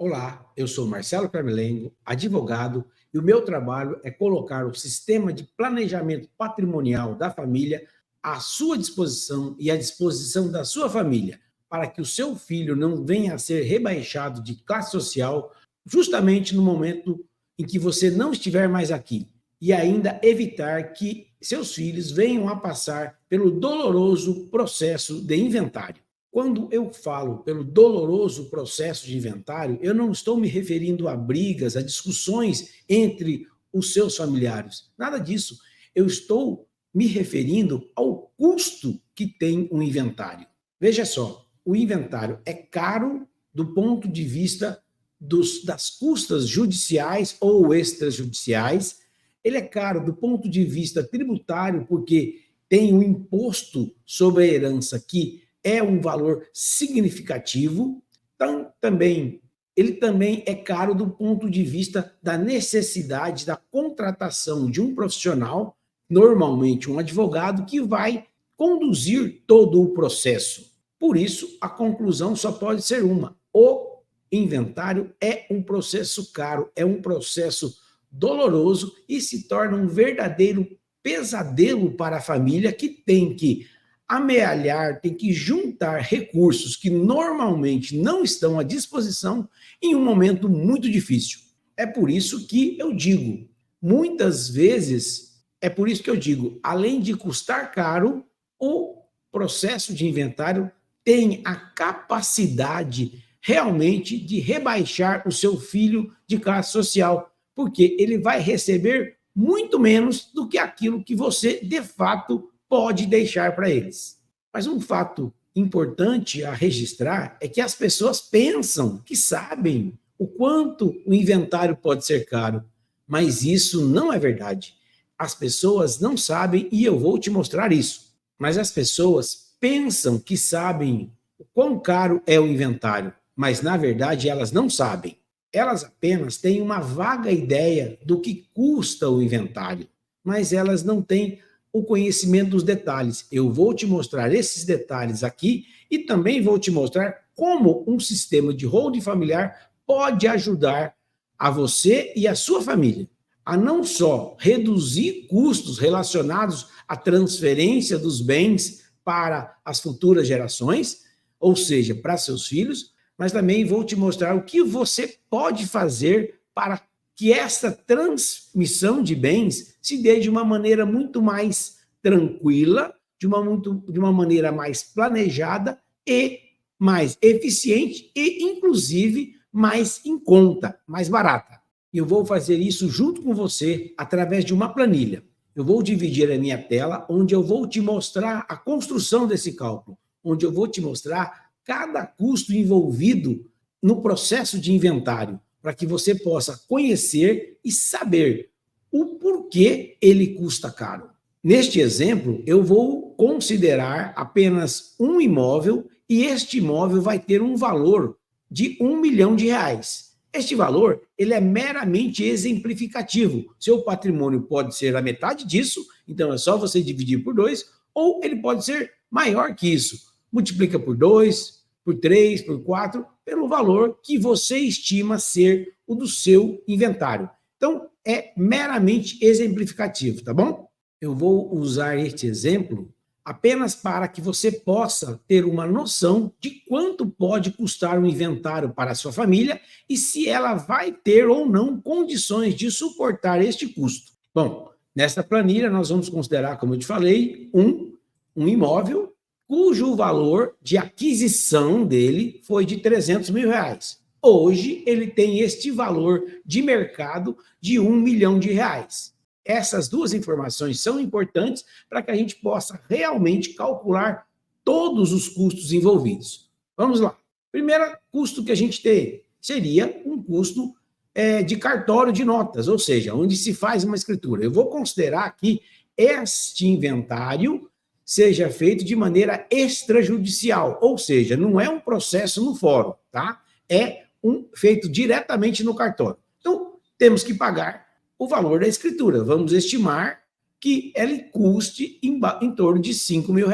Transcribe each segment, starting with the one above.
Olá, eu sou Marcelo Carmelengo, advogado, e o meu trabalho é colocar o sistema de planejamento patrimonial da família à sua disposição e à disposição da sua família, para que o seu filho não venha a ser rebaixado de classe social justamente no momento em que você não estiver mais aqui, e ainda evitar que seus filhos venham a passar pelo doloroso processo de inventário. Quando eu falo pelo doloroso processo de inventário, eu não estou me referindo a brigas, a discussões entre os seus familiares. Nada disso. Eu estou me referindo ao custo que tem um inventário. Veja só, o inventário é caro do ponto de vista das custas judiciais ou extrajudiciais. Ele é caro do ponto de vista tributário, porque tem um imposto sobre a herança que é um valor significativo. Então, ele também é caro do ponto de vista da necessidade da contratação de um profissional, normalmente um advogado, que vai conduzir todo o processo. Por isso, a conclusão só pode ser uma: o inventário é um processo caro, é um processo doloroso e se torna um verdadeiro pesadelo para a família, que tem que amealhar, tem que juntar recursos que normalmente não estão à disposição em um momento muito difícil. É por isso que eu digo, muitas vezes, além de custar caro, o processo de inventário tem a capacidade realmente de rebaixar o seu filho de classe social, porque ele vai receber muito menos do que aquilo que você, de fato, pode deixar para eles. Mas um fato importante a registrar é que as pessoas pensam que sabem o quanto o inventário pode ser caro, mas isso não é verdade. As pessoas não sabem e eu vou te mostrar isso. Mas as pessoas pensam que sabem o quão caro é o inventário, mas na verdade elas não sabem. Elas apenas têm uma vaga ideia do que custa o inventário, mas elas não têm o conhecimento dos detalhes. Eu vou te mostrar esses detalhes aqui e também vou te mostrar como um sistema de holding familiar pode ajudar a você e a sua família a não só reduzir custos relacionados à transferência dos bens para as futuras gerações, ou seja, para seus filhos, mas também vou te mostrar o que você pode fazer para que essa transmissão de bens se dê de uma maneira muito mais tranquila, de uma maneira mais planejada e mais eficiente e, inclusive, mais em conta, mais barata. E eu vou fazer isso junto com você através de uma planilha. Eu vou dividir a minha tela, onde eu vou te mostrar a construção desse cálculo, onde eu vou te mostrar cada custo envolvido no processo de inventário, para que você possa conhecer e saber o porquê ele custa caro. Neste exemplo, eu vou considerar apenas um imóvel e este imóvel vai ter um valor de R$ 1 milhão. Este valor, ele é meramente exemplificativo. Seu patrimônio pode ser a metade disso, então é só você dividir por 2, ou ele pode ser maior que isso. Multiplica por 2, por 3, por 4, pelo valor que você estima ser o do seu inventário. Então, é meramente exemplificativo, tá bom? Eu vou usar este exemplo apenas para que você possa ter uma noção de quanto pode custar um inventário para a sua família e se ela vai ter ou não condições de suportar este custo. Bom, nesta planilha nós vamos considerar, como eu te falei, um imóvel cujo valor de aquisição dele foi de R$300 mil. Hoje ele tem este valor de mercado de R$1 milhão. Essas duas informações são importantes para que a gente possa realmente calcular todos os custos envolvidos. Vamos lá. Primeiro custo que a gente tem seria um custo de cartório de notas, ou seja, onde se faz uma escritura. Eu vou considerar que este inventário seja feito de maneira extrajudicial, ou seja, não é um processo no fórum, tá? É feito diretamente no cartório. Então, temos que pagar o valor da escritura. Vamos estimar que ele custe em torno de R$5 mil.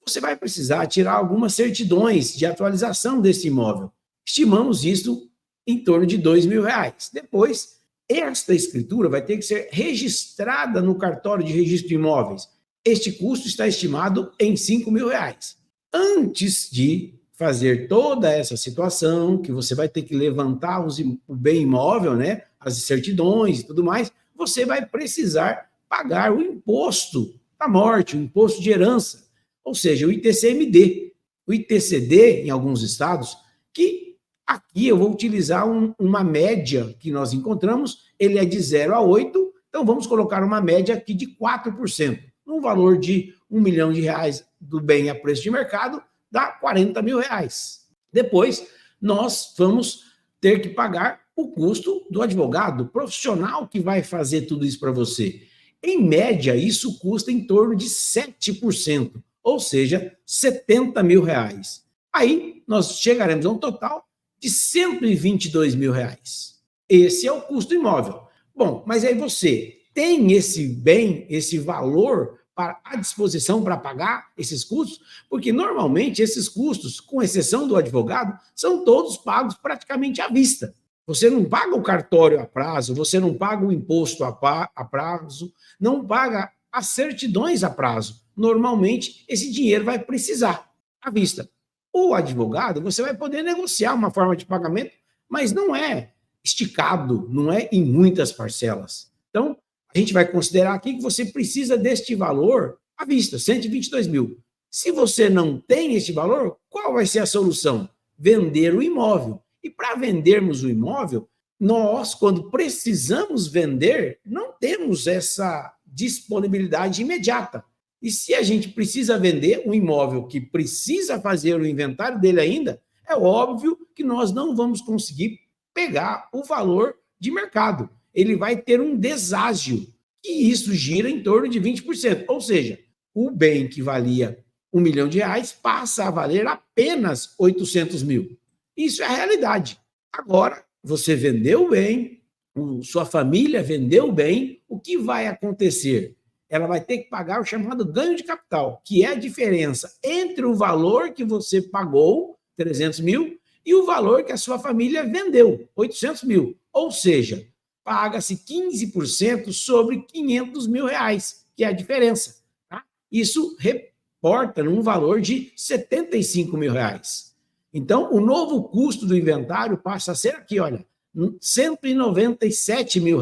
Você vai precisar tirar algumas certidões de atualização desse imóvel. Estimamos isso em torno de R$ 2.000. Depois, esta escritura vai ter que ser registrada no cartório de registro de imóveis. Este custo está estimado em R$ 5.000. Antes de fazer toda essa situação, que você vai ter que levantar o bem imóvel, né, as certidões e tudo mais, você vai precisar pagar o imposto da morte, o imposto de herança, ou seja, o ITCMD. O ITCD, em alguns estados, que aqui eu vou utilizar uma média que nós encontramos, ele é de 0 a 8, então vamos colocar uma média aqui de 4%. Um valor de R$ 1 milhão do bem a preço de mercado, dá R$ 40.000. Depois, nós vamos ter que pagar o custo do advogado profissional que vai fazer tudo isso para você. Em média, isso custa em torno de 7%, ou seja, R$ 70.000. Aí, nós chegaremos a um total de R$ 122.000. Esse é o custo imóvel. Bom, mas aí você tem esse bem, esse valor à disposição para pagar esses custos? Porque normalmente esses custos, com exceção do advogado, são todos pagos praticamente à vista. Você não paga o cartório a prazo, você não paga o imposto a prazo, não paga as certidões a prazo. Normalmente esse dinheiro vai precisar à vista. O advogado, você vai poder negociar uma forma de pagamento, mas não é esticado, não é em muitas parcelas. Então, a gente vai considerar aqui que você precisa deste valor à vista, R$ 122.000. Se você não tem este valor, qual vai ser a solução? Vender o imóvel. E para vendermos o imóvel, nós, quando precisamos vender, não temos essa disponibilidade imediata. E se a gente precisa vender um imóvel que precisa fazer o inventário dele ainda, é óbvio que nós não vamos conseguir pegar o valor de mercado. Ele vai ter um deságio, e isso gira em torno de 20%. Ou seja, o bem que valia R$ 1 milhão passa a valer apenas 800 mil. Isso é a realidade. Agora, você vendeu o bem, sua família vendeu o bem, o que vai acontecer? Ela vai ter que pagar o chamado ganho de capital, que é a diferença entre o valor que você pagou, 300 mil, e o valor que a sua família vendeu, 800 mil. Ou seja, paga-se 15% sobre R$ 500 mil, que é a diferença. Tá? Isso reporta num valor de R$ 75 mil. Então, o novo custo do inventário passa a ser aqui, olha, R$ 197 mil.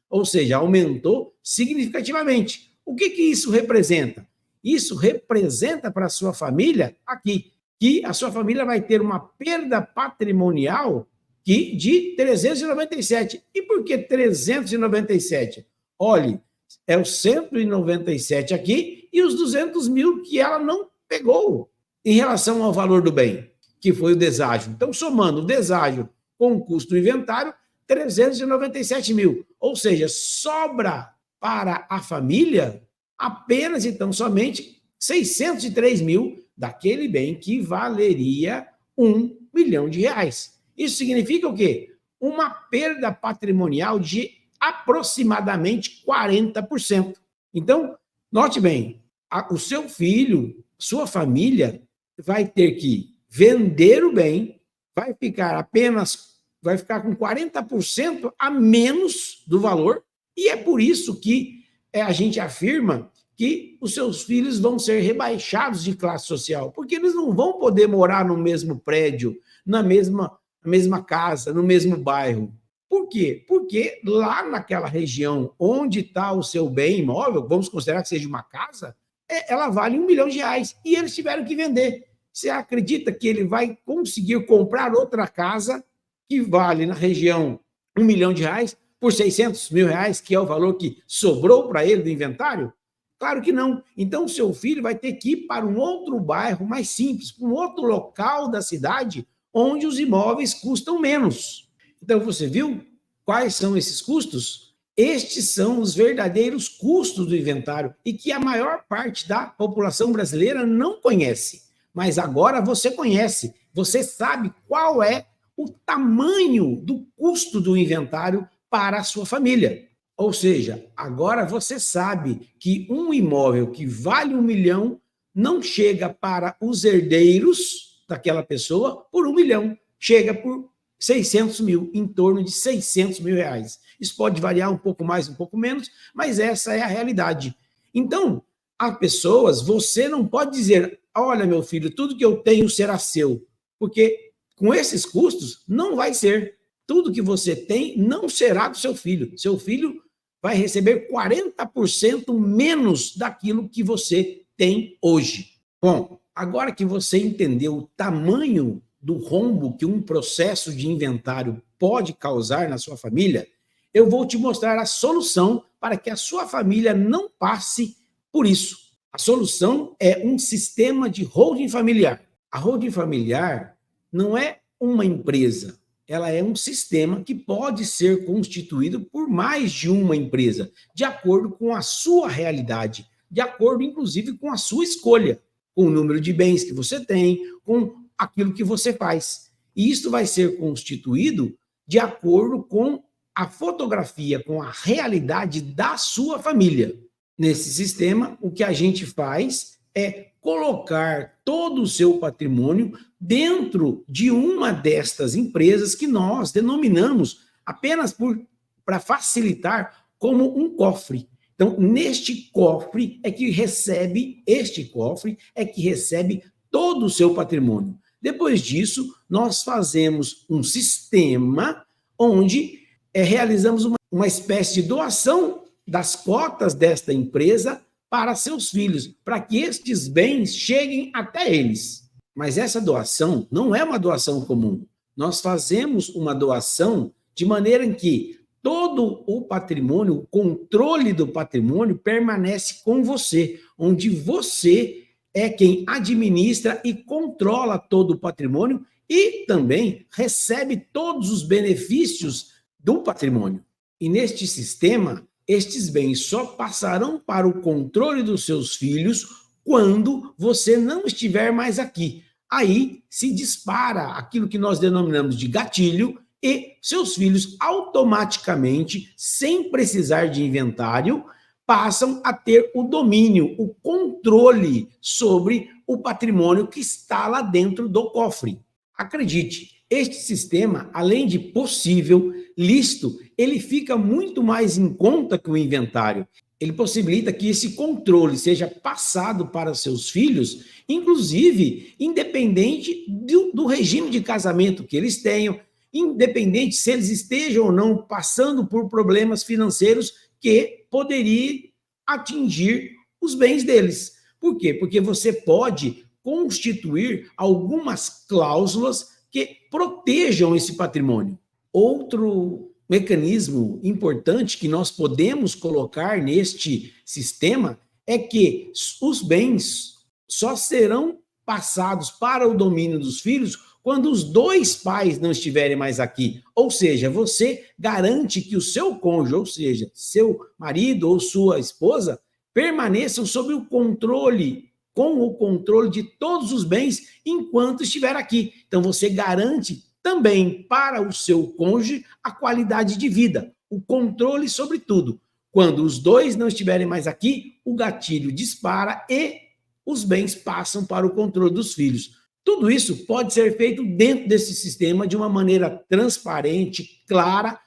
Ou seja, aumentou significativamente. O que isso representa? Isso representa para a sua família aqui, que a sua família vai ter uma perda patrimonial de 397. E por que 397? Olhe, é os 197 aqui e os 200 mil que ela não pegou em relação ao valor do bem, que foi o deságio. Então, somando o deságio com o custo do inventário, 397 mil. Ou seja, sobra para a família apenas, então, somente 603 mil daquele bem que valeria R$ 1 milhão. Isso significa o quê? Uma perda patrimonial de aproximadamente 40%. Então, note bem, o seu filho, sua família, vai ter que vender o bem, vai ficar com 40% a menos do valor, e é por isso que a gente afirma que os seus filhos vão ser rebaixados de classe social, porque eles não vão poder morar no mesmo prédio, na mesma casa, no mesmo bairro. Por quê? Porque lá naquela região onde está o seu bem imóvel, vamos considerar que seja uma casa, ela vale R$ 1 milhão e eles tiveram que vender. Você acredita que ele vai conseguir comprar outra casa que vale na região R$ 1 milhão por R$ 600 mil, que é o valor que sobrou para ele do inventário? Claro que não. Então, o seu filho vai ter que ir para um outro bairro mais simples, para um outro local da cidade, onde os imóveis custam menos. Então, você viu quais são esses custos? Estes são os verdadeiros custos do inventário e que a maior parte da população brasileira não conhece. Mas agora você conhece, você sabe qual é o tamanho do custo do inventário para a sua família. Ou seja, agora você sabe que um imóvel que vale R$ 1 milhão não chega para os herdeiros daquela pessoa por R$ 1 milhão, chega por R$ 600 mil, em torno de 600 mil reais. Isso pode variar um pouco mais, um pouco menos, mas essa é a realidade. Então, há pessoas, você não pode dizer, olha, meu filho, tudo que eu tenho será seu, porque com esses custos não vai ser. Tudo que você tem não será do seu filho. Seu filho vai receber 40% menos daquilo que você tem hoje. Bom, agora que você entendeu o tamanho do rombo que um processo de inventário pode causar na sua família, eu vou te mostrar a solução para que a sua família não passe por isso. A solução é um sistema de holding familiar. A holding familiar não é uma empresa, ela é um sistema que pode ser constituído por mais de uma empresa, de acordo com a sua realidade, de acordo, inclusive, com a sua escolha, com o número de bens que você tem, com aquilo que você faz. E isso vai ser constituído de acordo com a fotografia, com a realidade da sua família. Nesse sistema, o que a gente faz é colocar todo o seu patrimônio dentro de uma destas empresas que nós denominamos, apenas para facilitar, como um cofre. Então, este cofre é que recebe todo o seu patrimônio. Depois disso, nós fazemos um sistema onde realizamos uma espécie de doação das cotas desta empresa para seus filhos, para que estes bens cheguem até eles. Mas essa doação não é uma doação comum. Nós fazemos uma doação de maneira em que todo o patrimônio, o controle do patrimônio permanece com você, onde você é quem administra e controla todo o patrimônio e também recebe todos os benefícios do patrimônio. E neste sistema, estes bens só passarão para o controle dos seus filhos quando você não estiver mais aqui. Aí se dispara aquilo que nós denominamos de gatilho e seus filhos automaticamente, sem precisar de inventário, passam a ter o domínio, o controle sobre o patrimônio que está lá dentro do cofre. Acredite, este sistema, além de possível, lícito, ele fica muito mais em conta que o inventário. Ele possibilita que esse controle seja passado para seus filhos, inclusive independente do regime de casamento que eles tenham, independente se eles estejam ou não passando por problemas financeiros que poderiam atingir os bens deles. Por quê? Porque você pode constituir algumas cláusulas que protejam esse patrimônio. Outro mecanismo importante que nós podemos colocar neste sistema é que os bens só serão passados para o domínio dos filhos quando os dois pais não estiverem mais aqui. Ou seja, você garante que o seu cônjuge, ou seja, seu marido ou sua esposa, permaneçam sob o controle, com o controle de todos os bens enquanto estiver aqui. Então, você garante também para o seu cônjuge a qualidade de vida, o controle sobre tudo. Quando os dois não estiverem mais aqui, o gatilho dispara e os bens passam para o controle dos filhos. Tudo isso pode ser feito dentro desse sistema de uma maneira transparente, clara,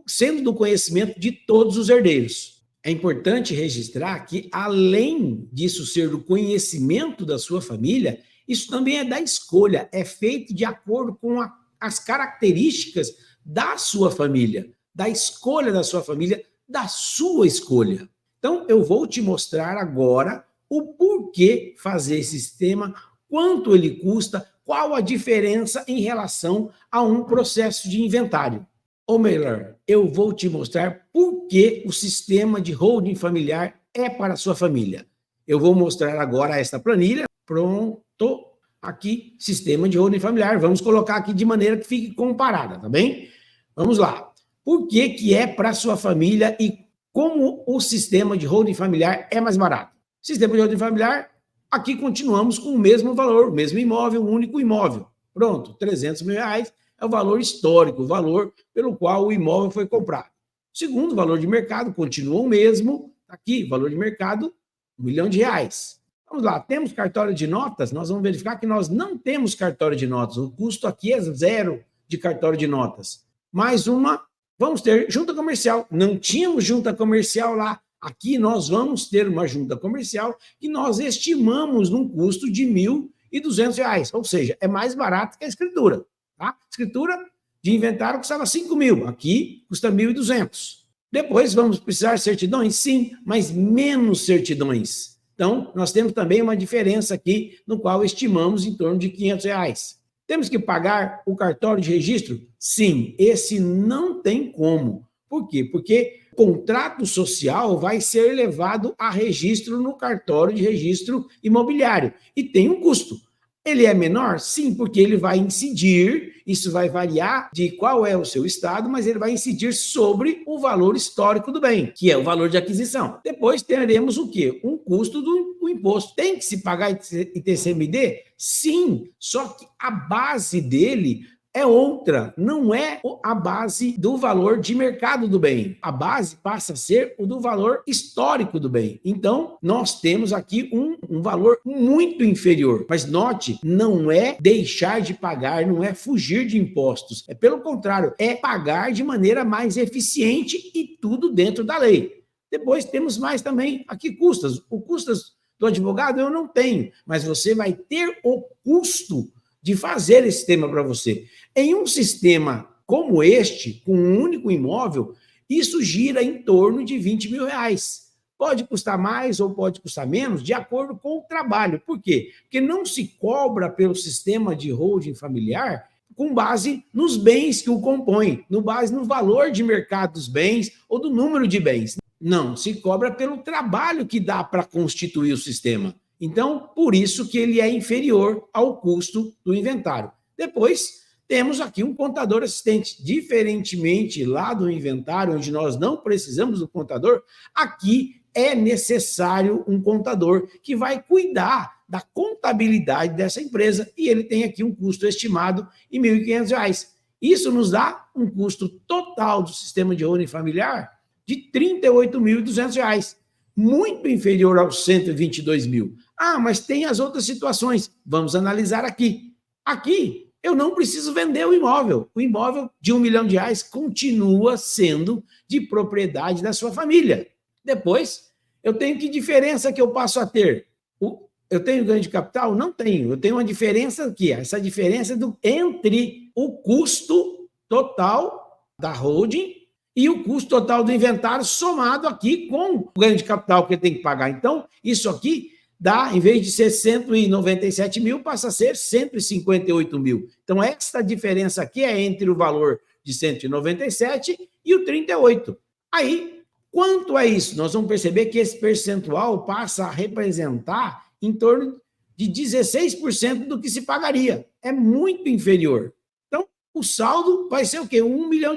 sendo do conhecimento de todos os herdeiros. É importante registrar que, além disso ser do conhecimento da sua família, isso também é da escolha, é feito de acordo com as características da sua família, da escolha da sua família, da sua escolha. Então, eu vou te mostrar agora o porquê fazer esse sistema, quanto ele custa, qual a diferença em relação a um processo de inventário. Ou melhor, eu vou te mostrar por que o sistema de holding familiar é para a sua família. Eu vou mostrar agora esta planilha. Pronto, aqui, sistema de holding familiar. Vamos colocar aqui de maneira que fique comparada, tá bem? Vamos lá. Por que é para a sua família e como o sistema de holding familiar é mais barato? Sistema de holding familiar, aqui continuamos com o mesmo valor, o mesmo imóvel, um único imóvel. Pronto, 300 mil reais é o valor histórico, o valor pelo qual o imóvel foi comprado. Segundo, o valor de mercado continua o mesmo. Aqui, valor de mercado, R$1 milhão. Vamos lá, temos cartório de notas? Nós vamos verificar que nós não temos cartório de notas. O custo aqui é zero. de cartório de notas. Mais uma, vamos ter junta comercial. Não tínhamos junta comercial lá. Aqui nós vamos ter uma junta comercial que nós estimamos num custo de R$ 1.200, ou seja, é mais barato que a escritura. Tá? Escritura de inventário custava R$ 5.000, aqui custa 1.200. Depois vamos precisar de certidões? Sim, mas menos certidões. Então, nós temos também uma diferença aqui, no qual estimamos em torno de R$ 500. Temos que pagar o cartório de registro? Sim, esse não tem como. Por quê? Porque o contrato social vai ser levado a registro no cartório de registro imobiliário e tem um custo. Ele é menor? Sim, porque ele vai incidir, isso vai variar de qual é o seu estado, mas ele vai incidir sobre o valor histórico do bem, que é o valor de aquisição. Depois teremos o quê? Um custo do imposto. Tem que se pagar ITCMD? Sim, só que a base dele é outra, não é a base do valor de mercado do bem. A base passa a ser o do valor histórico do bem. Então, nós temos aqui um valor muito inferior. Mas note, não é deixar de pagar, não é fugir de impostos. É pelo contrário, é pagar de maneira mais eficiente e tudo dentro da lei. Depois temos mais também aqui custas. O custas do advogado eu não tenho, mas você vai ter o custo de fazer esse sistema para você. Em um sistema como este, com um único imóvel, isso gira em torno de R$ 20.000. Pode custar mais ou pode custar menos, de acordo com o trabalho. Por quê? Porque não se cobra pelo sistema de holding familiar com base nos bens que o compõem, com base no valor de mercado dos bens ou do número de bens. Não, se cobra pelo trabalho que dá para constituir o sistema. Então, por isso que ele é inferior ao custo do inventário. Depois, temos aqui um contador assistente. Diferentemente lá do inventário, onde nós não precisamos do contador, aqui é necessário um contador que vai cuidar da contabilidade dessa empresa e ele tem aqui um custo estimado em R$ 1.500. Isso nos dá um custo total do sistema de holding familiar de R$ 38.200. Muito inferior aos 122 mil. Ah, mas tem as outras situações. Vamos analisar aqui. Aqui, eu não preciso vender o imóvel. O imóvel de R$ 1 milhão continua sendo de propriedade da sua família. Depois, eu tenho que diferença que eu passo a ter? Eu tenho ganho de capital? Não tenho. Eu tenho uma diferença aqui. Essa diferença entre o custo total da holding e o custo total do inventário somado aqui com o ganho de capital que ele tem que pagar. Então, isso aqui dá, em vez de ser 197 mil, passa a ser 158 mil. Então, essa diferença aqui é entre o valor de 197 e o 38. Aí, quanto é isso? Nós vamos perceber que esse percentual passa a representar em torno de 16% do que se pagaria. É muito inferior. Então, o saldo vai ser o quê? R$ 1 milhão.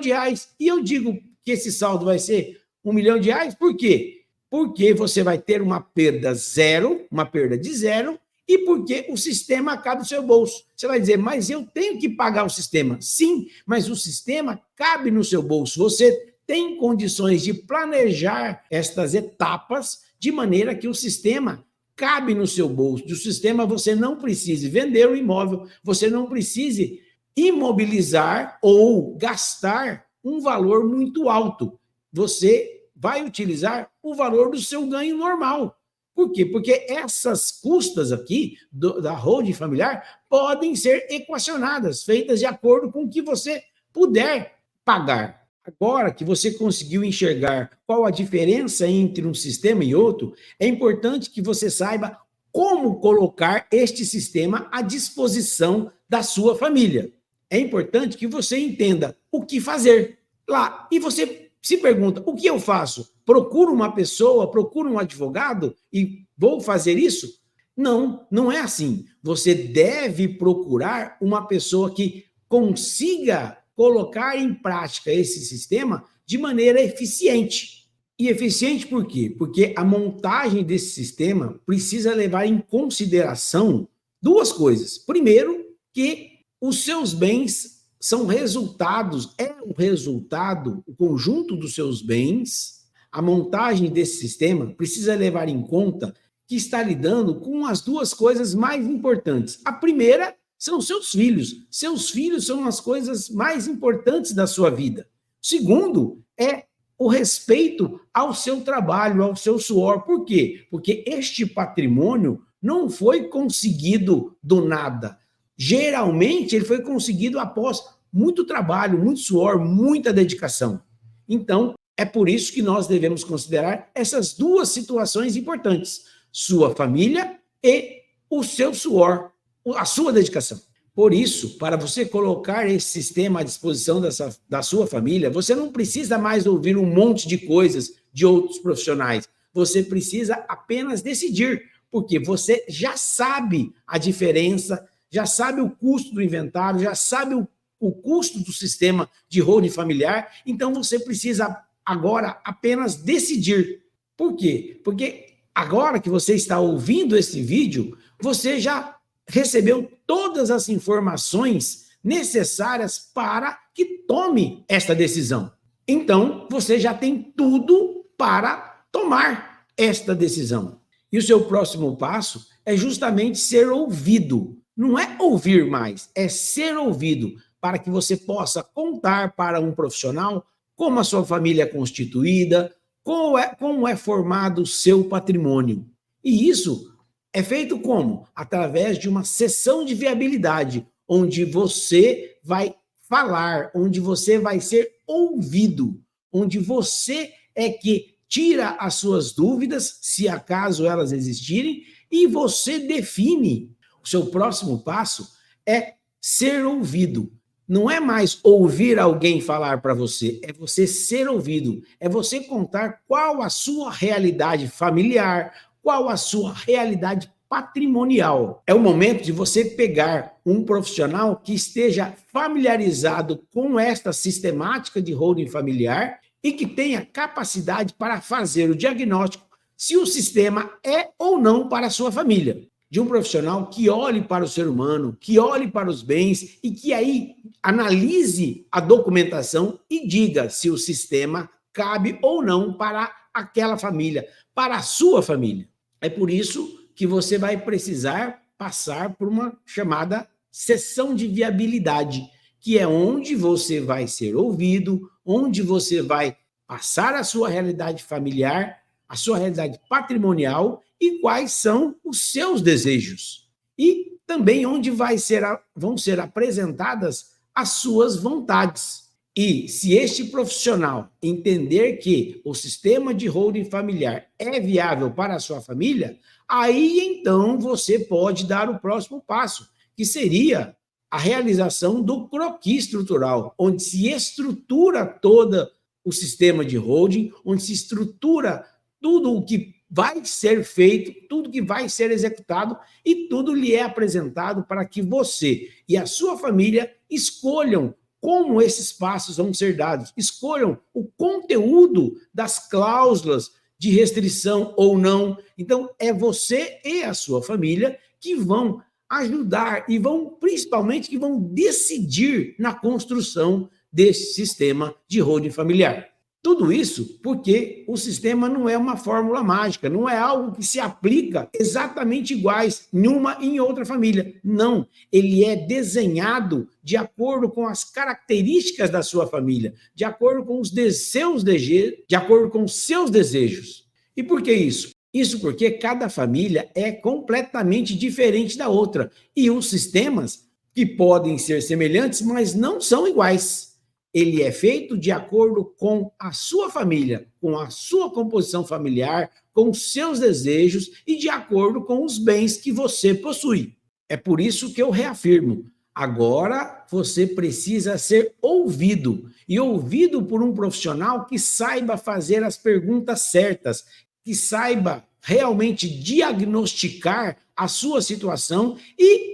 E eu digo que esse saldo vai ser R$ 1 milhão. Por quê? Porque você vai ter uma perda de zero, e porque o sistema cabe no seu bolso. Você vai dizer, mas eu tenho que pagar o sistema. Sim, mas o sistema cabe no seu bolso. Você tem condições de planejar estas etapas de maneira que o sistema cabe no seu bolso. Do sistema você não precise vender o imóvel, você não precise imobilizar ou gastar um valor muito alto. Você vai utilizar o valor do seu ganho normal. Por quê? Porque essas custas aqui da holding familiar podem ser equacionadas, feitas de acordo com o que você puder pagar. Agora que você conseguiu enxergar qual a diferença entre um sistema e outro, é importante que você saiba como colocar este sistema à disposição da sua família. É importante que você entenda o que fazer lá. E você se pergunta, o que eu faço? Procuro uma pessoa, procuro um advogado e vou fazer isso? Não, não é assim. Você deve procurar uma pessoa que consiga colocar em prática esse sistema de maneira eficiente. E eficiente por quê? Porque a montagem desse sistema precisa levar em consideração duas coisas. Primeiro, que os seus bens são resultados, o resultado, o conjunto dos seus bens. A montagem desse sistema precisa levar em conta que está lidando com as duas coisas mais importantes. A primeira são seus filhos. Seus filhos são as coisas mais importantes da sua vida. Segundo, é o respeito ao seu trabalho, ao seu suor. Por quê? Porque este patrimônio não foi conseguido do nada. Geralmente, ele foi conseguido após muito trabalho, muito suor, muita dedicação. Então, é por isso que nós devemos considerar essas duas situações importantes: sua família e o seu suor, a sua dedicação. Por isso, para você colocar esse sistema à disposição da sua família, você não precisa mais ouvir um monte de coisas de outros profissionais. Você precisa apenas decidir, porque você já sabe a diferença, já sabe o custo do inventário, já sabe o custo do sistema de holding familiar. Então, você precisa agora apenas decidir. Por quê? Porque agora que você está ouvindo esse vídeo, você já recebeu todas as informações necessárias para que tome esta decisão. Então, você já tem tudo para tomar esta decisão. E o seu próximo passo é justamente ser ouvido. Não é ouvir mais, é ser ouvido, para que você possa contar para um profissional como a sua família é constituída, como é formado o seu patrimônio. E isso é feito como? Através de uma sessão de viabilidade, onde você vai falar, onde você vai ser ouvido, onde você é que tira as suas dúvidas, se acaso elas existirem, e você define. O seu próximo passo é ser ouvido. Não é mais ouvir alguém falar para você, é você ser ouvido, é você contar qual a sua realidade familiar, qual a sua realidade patrimonial. É o momento de você pegar um profissional que esteja familiarizado com esta sistemática de holding familiar e que tenha capacidade para fazer o diagnóstico se o sistema é ou não para a sua família. De um profissional que olhe para o ser humano, que olhe para os bens e que aí analise a documentação e diga se o sistema cabe ou não para aquela família, para a sua família. É por isso que você vai precisar passar por uma chamada sessão de viabilidade, que é onde você vai ser ouvido, onde você vai passar a sua realidade familiar, a sua realidade patrimonial e quais são os seus desejos. E também onde vão ser apresentadas as suas vontades. E se este profissional entender que o sistema de holding familiar é viável para a sua família, aí então você pode dar o próximo passo, que seria a realização do croquis estrutural, onde se estrutura todo o sistema de holding, onde se estrutura tudo o que vai ser feito, tudo que vai ser executado e tudo lhe é apresentado para que você e a sua família escolham como esses passos vão ser dados, escolham o conteúdo das cláusulas de restrição ou não. Então, é você e a sua família que vão ajudar e principalmente, que vão decidir na construção desse sistema de holding familiar. Tudo isso porque o sistema não é uma fórmula mágica, não é algo que se aplica exatamente iguais em uma e em outra família. Não, ele é desenhado de acordo com as características da sua família, de acordo com de acordo com os seus desejos. E por que isso? Isso porque cada família é completamente diferente da outra e os sistemas que podem ser semelhantes, mas não são iguais. Ele é feito de acordo com a sua família, com a sua composição familiar, com os seus desejos e de acordo com os bens que você possui. É por isso que eu reafirmo, agora você precisa ser ouvido, e ouvido por um profissional que saiba fazer as perguntas certas, que saiba realmente diagnosticar a sua situação e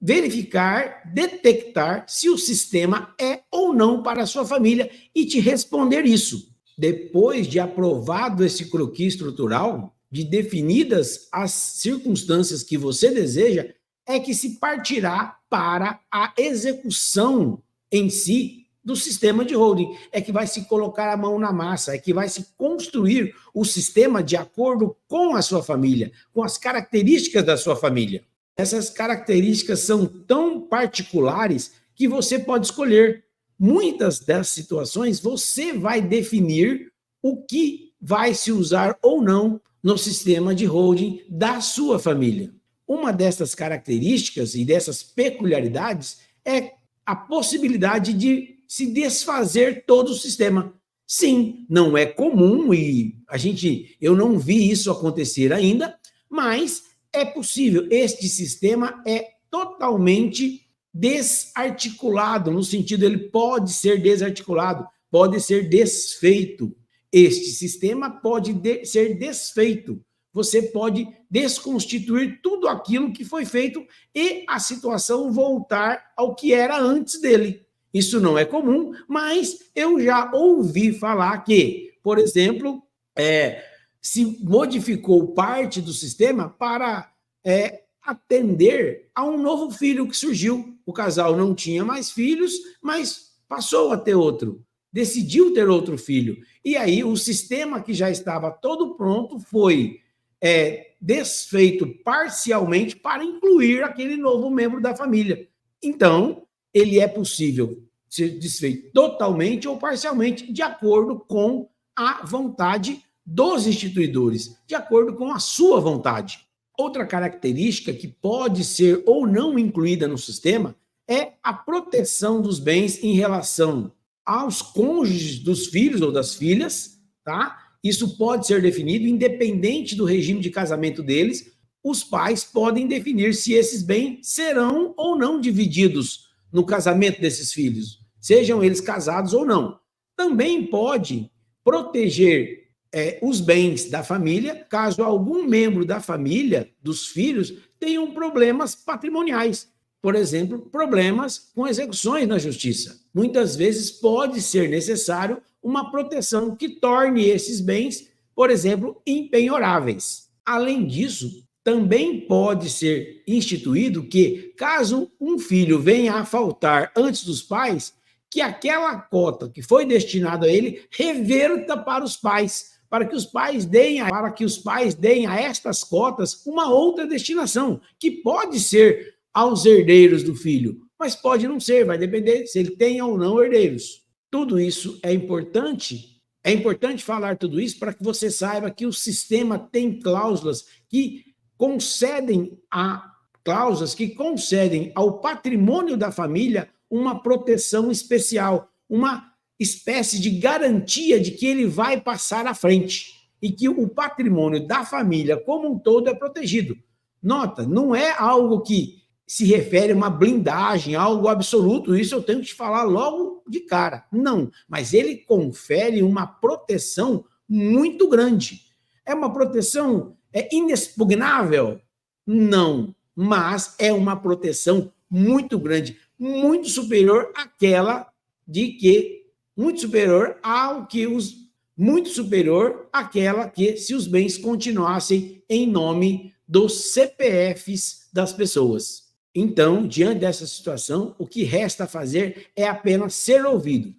verificar, detectar se o sistema é ou não para a sua família e te responder isso. Depois de aprovado esse croquis estrutural, de definidas as circunstâncias que você deseja, é que se partirá para a execução em si do sistema de holding. É que vai se colocar a mão na massa, é que vai se construir o sistema de acordo com a sua família, com as características da sua família. Essas características são tão particulares que você pode escolher. Muitas das situações você vai definir o que vai se usar ou não no sistema de holding da sua família. Uma dessas características e dessas peculiaridades é a possibilidade de se desfazer todo o sistema. Sim, não é comum e eu não vi isso acontecer ainda, mas é possível. Este sistema é totalmente desarticulado, no sentido ele pode ser desarticulado, pode ser desfeito. Este sistema pode ser desfeito. Você pode desconstituir tudo aquilo que foi feito e a situação voltar ao que era antes dele. Isso não é comum, mas eu já ouvi falar que, por exemplo, se modificou parte do sistema para atender a um novo filho que surgiu. O casal não tinha mais filhos, mas passou a ter outro, decidiu ter outro filho. E aí o sistema que já estava todo pronto foi desfeito parcialmente para incluir aquele novo membro da família. Então, ele é possível ser desfeito totalmente ou parcialmente, de acordo com a vontade dos instituidores, de acordo com a sua vontade. Outra característica que pode ser ou não incluída no sistema é a proteção dos bens em relação aos cônjuges dos filhos ou das filhas, tá? Isso pode ser definido independente do regime de casamento deles. Os pais podem definir se esses bens serão ou não divididos no casamento desses filhos, sejam eles casados ou não. Também pode proteger os bens da família, caso algum membro da família, dos filhos, tenham problemas patrimoniais. Por exemplo, problemas com execuções na justiça. Muitas vezes pode ser necessário uma proteção que torne esses bens, por exemplo, impenhoráveis. Além disso, também pode ser instituído que, caso um filho venha a faltar antes dos pais, que aquela cota que foi destinada a ele reverta para os pais, para que os pais deem a estas cotas uma outra destinação, que pode ser aos herdeiros do filho, mas pode não ser, vai depender se ele tem ou não herdeiros. Tudo isso é importante falar tudo isso para que você saiba que o sistema tem cláusulas que concedem ao patrimônio da família uma proteção especial, uma espécie de garantia de que ele vai passar à frente e que o patrimônio da família como um todo é protegido. Nota, não é algo que se refere a uma blindagem, algo absoluto, isso eu tenho que te falar logo de cara. Não, mas ele confere uma proteção muito grande. É uma proteção inexpugnável? Não, mas é uma proteção muito grande, muito superior àquela que se os bens continuassem em nome dos CPFs das pessoas. Então, diante dessa situação, o que resta fazer é apenas ser ouvido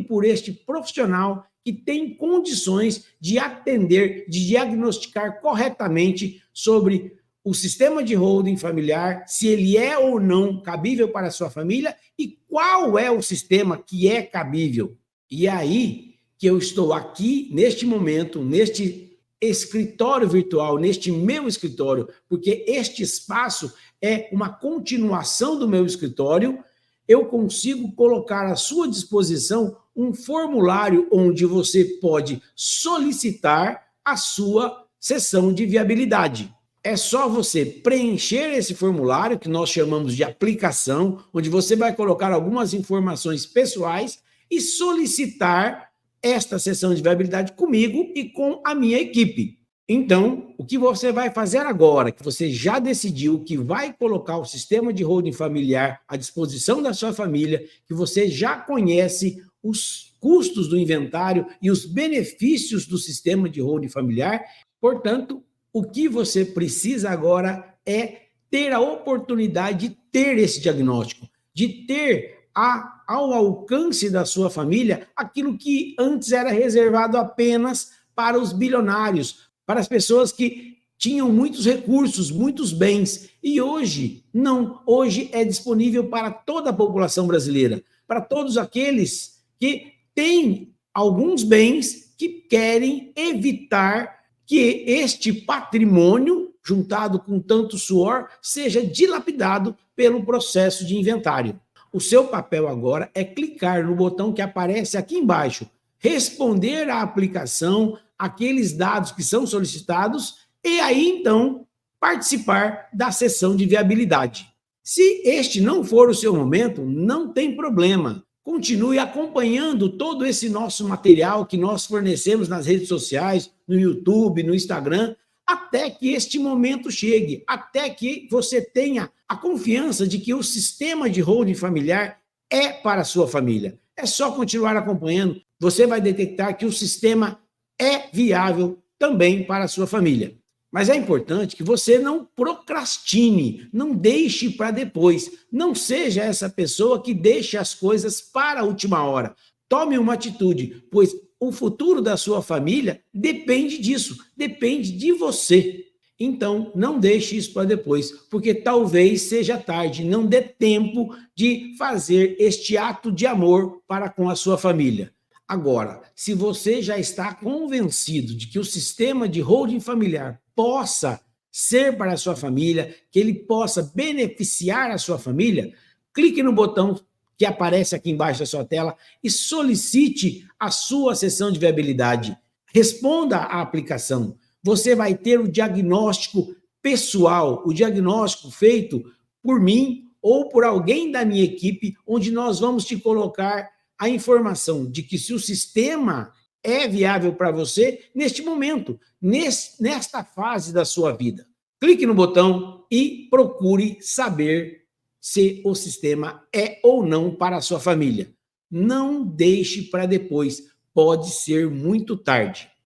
por este profissional que tem condições de atender, de diagnosticar corretamente sobre o sistema de holding familiar, se ele é ou não cabível para a sua família e qual é o sistema que é cabível. E aí que eu estou aqui, neste momento, neste escritório virtual, neste meu escritório, porque este espaço é uma continuação do meu escritório, eu consigo colocar à sua disposição um formulário onde você pode solicitar a sua sessão de viabilidade. É só você preencher esse formulário, que nós chamamos de aplicação, onde você vai colocar algumas informações pessoais e solicitar esta sessão de viabilidade comigo e com a minha equipe. Então, o que você vai fazer agora, que você já decidiu que vai colocar o sistema de holding familiar à disposição da sua família, que você já conhece os custos do inventário e os benefícios do sistema de holding familiar, portanto, o que você precisa agora é ter a oportunidade de ter esse diagnóstico, de ter ao alcance da sua família aquilo que antes era reservado apenas para os bilionários, para as pessoas que tinham muitos recursos, muitos bens, e hoje não. Hoje é disponível para toda a população brasileira, para todos aqueles que têm alguns bens que querem evitar que este patrimônio, juntado com tanto suor, seja dilapidado pelo processo de inventário. O seu papel agora é clicar no botão que aparece aqui embaixo, responder à aplicação, aqueles dados que são solicitados, e aí, então, participar da sessão de viabilidade. Se este não for o seu momento, não tem problema. Continue acompanhando todo esse nosso material que nós fornecemos nas redes sociais, no YouTube, no Instagram, até que este momento chegue, até que você tenha a confiança de que o sistema de holding familiar é para a sua família. É só continuar acompanhando, você vai detectar que o sistema é viável também para a sua família. Mas é importante que você não procrastine, não deixe para depois. Não seja essa pessoa que deixa as coisas para a última hora. Tome uma atitude, pois o futuro da sua família depende disso, depende de você. Então, não deixe isso para depois, porque talvez seja tarde, não dê tempo de fazer este ato de amor para com a sua família. Agora, se você já está convencido de que o sistema de holding familiar possa ser para a sua família, que ele possa beneficiar a sua família, clique no botão que aparece aqui embaixo da sua tela e solicite a sua sessão de viabilidade. Responda à aplicação. Você vai ter o diagnóstico pessoal, o diagnóstico feito por mim ou por alguém da minha equipe, onde nós vamos te colocar a informação de que se o sistema é viável para você neste momento, nesta fase da sua vida. Clique no botão e procure saber se o sistema é ou não para a sua família. Não deixe para depois, pode ser muito tarde.